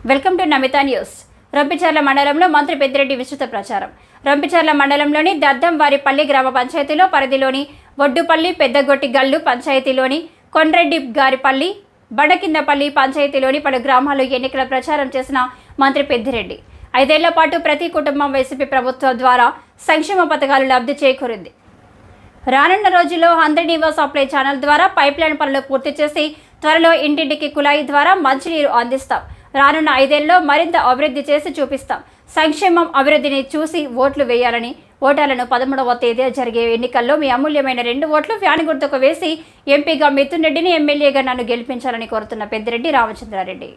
Welcome to Namitha news. Rompicherla మండలంలో మంత్రి పెద్దిరెడ్డి విస్తృత ప్రచారం. రొంపిచర్ల మండలంలోని దద్దంవారిపల్లి గ్రామ పంచాయతీలో పరిధిలోని ఒడ్డుపల్లి, పెద్దగొట్టి గల్లు పంచాయతీలోని కొండ్రెడ్డి గారిపల్లి, బడకిందపల్లి పంచాయతీలోని పలు గ్రామాల్లో ఎన్నికల ప్రచారం చేసిన మంత్రి పెద్దిరెడ్డి 5 ఏళ్ల పాటు ప్రతి కుటుంబం వైసీపీ ప్రభుత్వం ద్వారా సంక్షేమ పథకాలు లబ్ధి చేకూరింది. రానున్న రోజుల్లో 100 నివాస్ సప్లై ఛానల్ ద్వారా పైప్లైన్ పనులు పూర్తి చేసి త్వరలో ఇంటింటికి కుళాయి ద్వారా మంచినీరు అందిస్తాం. రానున్న 5 ఏళ్లలో మరింత అభివృద్ధి చేసి చూపిస్తాం. సంక్షేమం, అభివృద్ధిని చూసి ఓట్లు వేయాలని, ఓటర్లను 13వ తేదీ జరిగే ఎన్నికల్లో మీ అమూల్యమైన 2 ఓట్లు ఫ్యాన్ గుర్తుకు వేసి ఎంపీగా మిథున్ రెడ్డిని, ఎమ్మెల్యేగా నన్ను గెలిపించాలని కోరుతున్న పెద్దిరెడ్డి రామచంద్రారెడ్డి.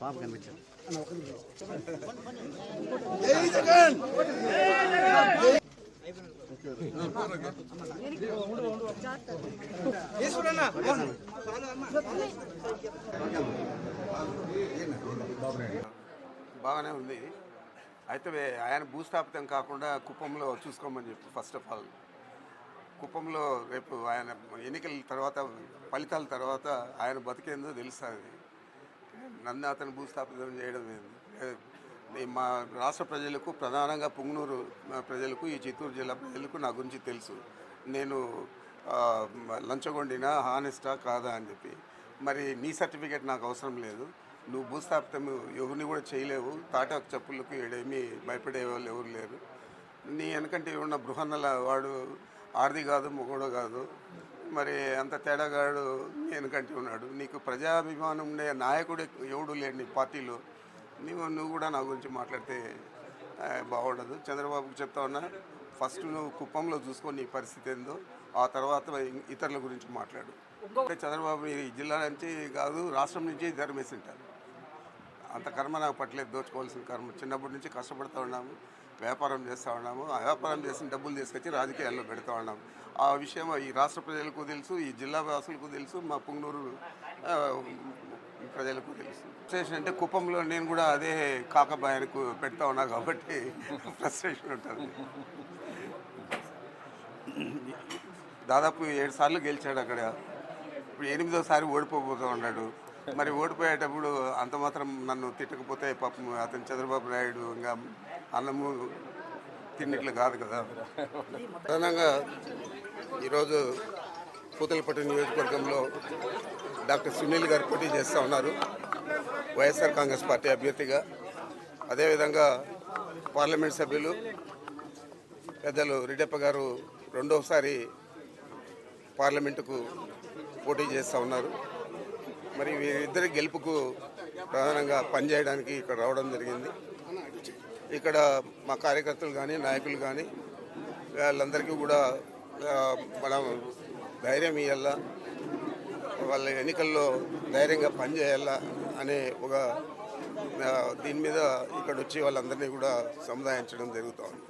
పాప కనిపించారు. బాగానే ఉంది. అయితే ఆయన భూస్థాపితం కాకుండా కుప్పంలో చూసుకోమని చెప్పి ఫస్ట్ ఆఫ్ ఆల్ కుప్పంలో రేపు ఆయన ఎన్నికల తర్వాత ఫలితాల తర్వాత ఆయన బతికేందో తెలుస్తుంది. నన్ను అతను భూస్థాపితం చేయడం ఏంది? మా రాష్ట్ర ప్రజలకు, ప్రధానంగా పుంగనూరు ప్రజలకు, ఈ చిత్తూరు జిల్లా ప్రజలకు నా గురించి తెలుసు. నేను లంచగొండినా, హానెస్టా కాదా అని చెప్పి. మరి నీ సర్టిఫికేట్ నాకు అవసరం లేదు. నువ్వు భూస్థాపితం ఎవరిని కూడా చేయలేవు. తాటాకు చెప్పులకు ఏడేమీ భయపడే వాళ్ళు ఎవరు లేరు. నీ వెనకంటే ఉన్న బృహన్నల వాడు ఆర్ది కాదు, మొగోడు కాదు. మరి అంత తేడాగాడు నీ వెనకంటే ఉన్నాడు. నీకు ప్రజాభిమానం ఉండే నాయకుడు ఎవడు లేడు నీ పార్టీలో. నువ్వు కూడా నా గురించి మాట్లాడితే బాగుండదు. చంద్రబాబుకి చెప్తా ఉన్నా, ఫస్ట్ నువ్వు కుప్పంలో చూసుకొని నీ పరిస్థితి ఏందో, ఆ తర్వాత ఇతరుల గురించి మాట్లాడు. చంద్రబాబు ఈ జిల్లా నుంచి కాదు, రాష్ట్రం నుంచి ధర్మేసి ఉంటారు. అంత కర్మ నాకు పట్టలేదు, దోచుకోవాల్సిన కర్మ. చిన్నప్పటి నుంచి కష్టపడుతూ ఉన్నాము, వ్యాపారం చేస్తూ ఉన్నాము. ఆ వ్యాపారం చేసిన డబ్బులు తీసుకొచ్చి రాజకీయాల్లో పెడతా ఉన్నాము. ఆ విషయం ఈ రాష్ట్ర ప్రజలకు తెలుసు, ఈ జిల్లా వాసులకు తెలుసు, మా పుంగనూరు ప్రజలకు తెలుసు. ఫ్రస్ట్రేషన్ అంటే కుప్పంలో నేను కూడా అదే కాకబాయనకు పెడతా ఉన్నా కాబట్టి ఫ్రస్ట్రేషన్ ఉంటుంది. దాదాపు 7 సార్లు గెలిచాడు అక్కడ. ఇప్పుడు 8వ సారి ఓడిపోతూ ఉన్నాడు. మరి ఓడిపోయేటప్పుడు అంత మాత్రం నన్ను తిట్టకపోతే పాపం అతను చంద్రబాబు నాయుడు ఇంకా అన్నము తిన్నట్లు కాదు కదా. ప్రధానంగా ఈరోజు పూతలపట్టు నియోజకవర్గంలో డాక్టర్ సునీల్ గారు పోటీ చేస్తూ ఉన్నారు వైఎస్ఆర్ కాంగ్రెస్ పార్టీ అభ్యర్థిగా. అదేవిధంగా పార్లమెంట్ సభ్యులు పెద్దలు రెడ్డప్ప గారు 2వసారి పార్లమెంటుకు పోటీ చేస్తూ ఉన్నారు. మరి వీరిద్దరి గెలుపుకు ప్రధానంగా పనిచేయడానికి ఇక్కడ రావడం జరిగింది. ఇక్కడ మా కార్యకర్తలు కానీ, నాయకులు కానీ, వాళ్ళందరికీ కూడా మనం ధైర్యం ఇవ్వాలా, వాళ్ళ ఎన్నికల్లో ధైర్యంగా పనిచేయాలా అనే ఒక దీని మీద ఇక్కడ వచ్చి వాళ్ళందరినీ కూడా సముదాయించడం జరుగుతూ ఉంది.